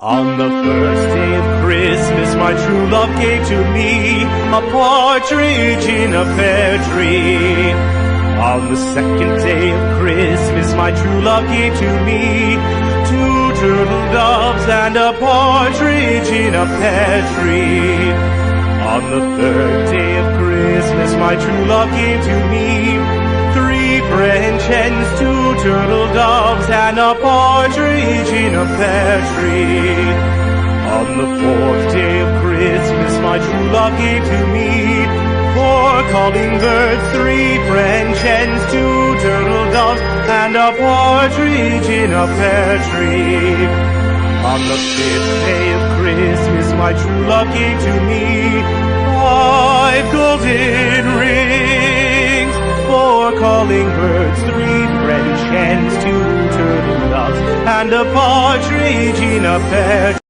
On the first day of Christmas, my true love gave to me a partridge in a pear tree. On the second day of Christmas, my true love gave to me two turtle doves and a partridge in a pear tree. On the third day of Christmas, my true love gave to me three French hens, two turtle doves, and a partridge in a pear tree. On the fourth day of Christmas, my true love gave to me four calling birds, three French hens, two turtle doves, and a partridge in a pear tree. On the fifth day of Christmas, my true love gave to me five golden rings, four calling birds, three French hens, two turtle doves, and a partridge in a pear tree.